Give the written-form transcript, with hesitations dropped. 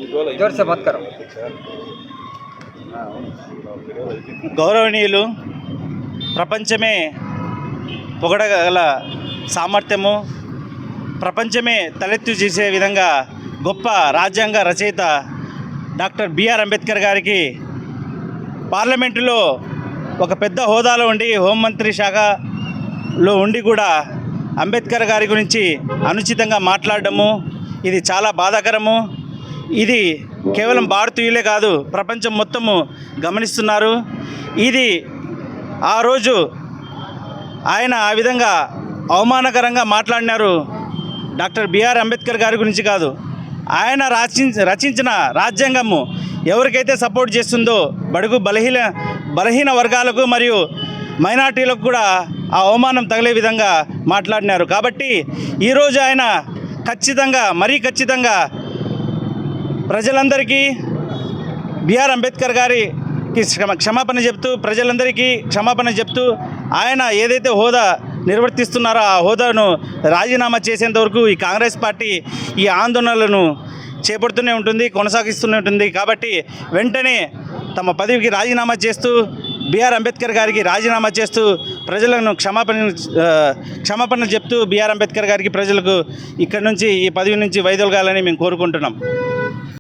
जोर से बात करो। గౌరవనీయులు ప్రపంచమే పొగడగల సామర్థ్యము, ప్రపంచమే తలెత్తు చేసే విధంగా గొప్ప రాజ్యాంగ రచయిత డాక్టర్ బిఆర్ అంబేద్కర్ గారికి పార్లమెంటులో ఒక పెద్ద హోదాలో ఉండి హోంమంత్రి శాఖలో ఉండి కూడా అంబేద్కర్ గారి గురించి అనుచితంగా మాట్లాడడము ఇది చాలా బాధాకరము. ఇది కేవలం భారతీయులే కాదు, ప్రపంచం మొత్తము గమనిస్తున్నారు. ఇది ఆ రోజు ఆయన ఆ విధంగా అవమానకరంగా మాట్లాడినారు డాక్టర్ బిఆర్ అంబేద్కర్ గారి గురించి కాదు, ఆయన రచించిన రాజ్యాంగము ఎవరికైతే సపోర్ట్ చేస్తుందో బడుగు బలహీన వర్గాలకు మరియు మైనార్టీలకు కూడా ఆ అవమానం తగిలే విధంగా మాట్లాడినారు. కాబట్టి ఈరోజు ఆయన మరీ ఖచ్చితంగా ప్రజలందరికీ బిఆర్ అంబేద్కర్ గారికి క్షమాపణ చెప్తూ ప్రజలందరికీ క్షమాపణ చెప్తూ ఆయన ఏదైతే హోదా నిర్వర్తిస్తున్నారో ఆ హోదాను రాజీనామా చేసేంత వరకు ఈ కాంగ్రెస్ పార్టీ ఈ ఆందోళనలను చేపడుతూనే ఉంటుంది, కొనసాగిస్తూనే ఉంటుంది. కాబట్టి వెంటనే తమ పదవికి రాజీనామా చేస్తూ బిఆర్ అంబేద్కర్ గారికి రాజీనామా చేస్తూ ప్రజలను క్షమాపణ చెప్తూ బిఆర్ అంబేద్కర్ గారికి ప్రజలకు ఇక్కడి నుంచి ఈ పదవి నుంచి వైదొలగాలని మేము కోరుకుంటున్నాం.